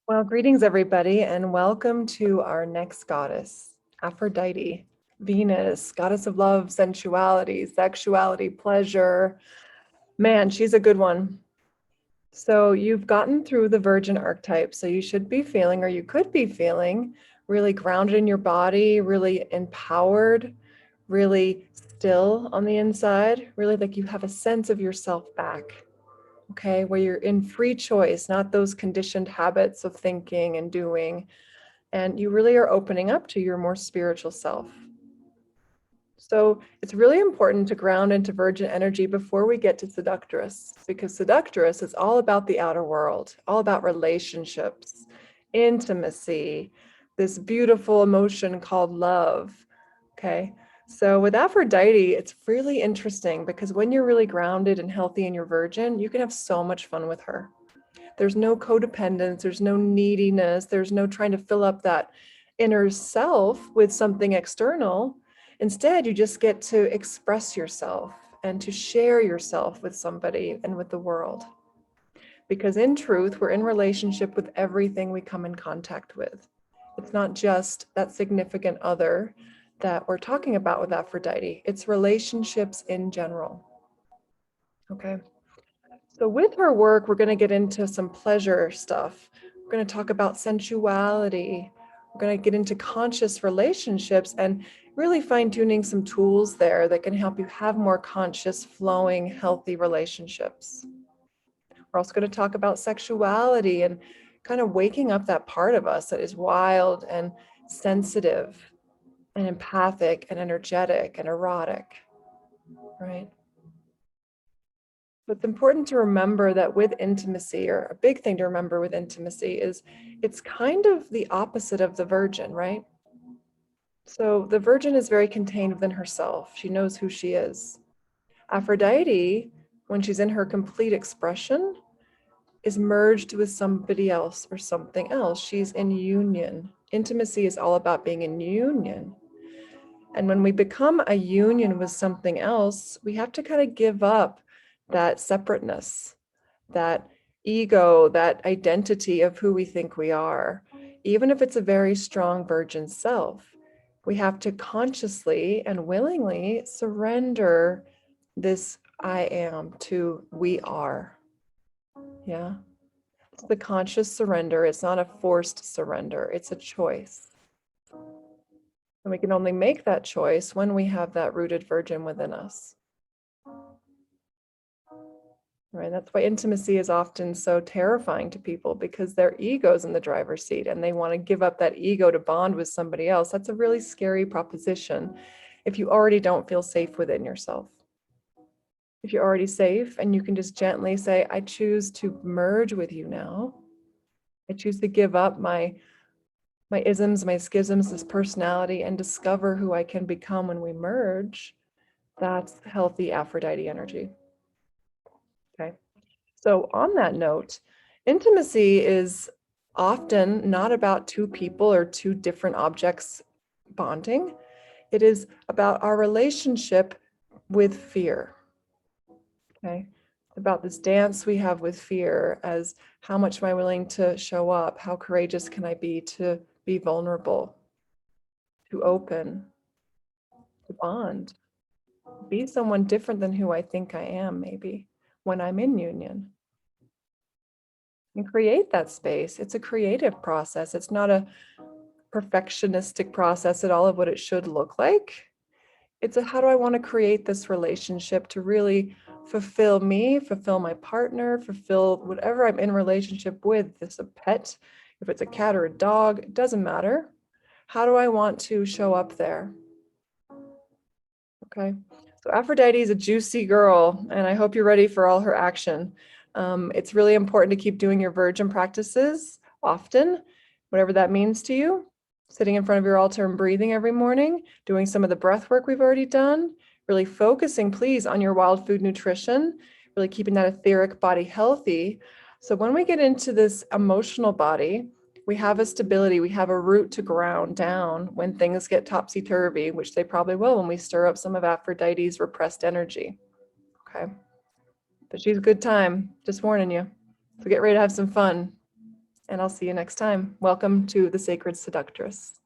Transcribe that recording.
Well, greetings, everybody, and welcome to our next goddess, Aphrodite, Venus, goddess of love, sensuality, sexuality, pleasure. Man, she's a good one. So you've gotten through the Virgin archetype, so you should be feeling, or you could be feeling, really grounded in your body, really empowered, really still on the inside, really like you have a sense of yourself back. Okay, where you're in free choice, not those conditioned habits of thinking and doing, and you really are opening up to your more spiritual self. So it's really important to ground into virgin energy before we get to seductress, because seductress is all about the outer world, all about relationships, intimacy, this beautiful emotion called love. Okay. So with Aphrodite, it's really interesting because when you're really grounded and healthy and you're virgin, you can have so much fun with her. There's no codependence, there's no neediness, there's no trying to fill up that inner self with something external. Instead, you just get to express yourself and to share yourself with somebody and with the world. Because in truth, we're in relationship with everything we come in contact with. It's not just that significant other that we're talking about with Aphrodite, it's relationships in general. Okay. So with her work, we're going to get into some pleasure stuff. We're going to talk about sensuality. We're going to get into conscious relationships and really fine-tuning some tools there that can help you have more conscious, flowing, healthy relationships. We're also going to talk about sexuality and kind of waking up that part of us that is wild and sensitive and empathic and energetic and erotic, right? But it's important to remember that with intimacy, or a big thing to remember with intimacy, is it's kind of the opposite of the virgin, right? So the virgin is very contained within herself. She knows who she is. Aphrodite, when she's in her complete expression, is merged with somebody else or something else. She's in union. Intimacy is all about being in union. And when we become a union with something else, we have to kind of give up that separateness, that ego, that identity of who we think we are. Even if it's a very strong virgin self, we have to consciously and willingly surrender this I am to we are. Yeah. It's the conscious surrender. It's not a forced surrender. It's a choice. And we can only make that choice when we have that rooted virgin within us. Right? That's why intimacy is often so terrifying to people, because their ego's in the driver's seat and they want to give up that ego to bond with somebody else. That's a really scary proposition if you already don't feel safe within yourself. If you're already safe and you can just gently say, I choose to merge with you now. I choose to give up my isms, my schisms, this personality, and discover who I can become when we merge. That's healthy Aphrodite energy. Okay. So on that note, intimacy is often not about two people or two different objects bonding. It is about our relationship with fear. Okay. About this dance we have with fear, as how much am I willing to show up? How courageous can I be to be vulnerable, to open, to bond, be someone different than who I think I am, maybe when I'm in union? And create that space. It's a creative process. It's not a perfectionistic process at all of what it should look like. It's a how do I want to create this relationship to really fulfill me, fulfill my partner, fulfill whatever I'm in relationship with. If it's a pet, if it's a cat or a dog, it doesn't matter. How do I want to show up there? Okay. So Aphrodite is a juicy girl, and I hope you're ready for all her action. It's really important to keep doing your virgin practices often, whatever that means to you. Sitting in front of your altar and breathing every morning, doing some of the breath work we've already done, really focusing, please, on your wild food nutrition, really keeping that etheric body healthy. So when we get into this emotional body, we have a stability, we have a root to ground down when things get topsy-turvy, which they probably will when we stir up some of Aphrodite's repressed energy. Okay. But she's a good time, just warning you. So get ready to have some fun. and I'll see you next time. Welcome to the Sacred Seductress.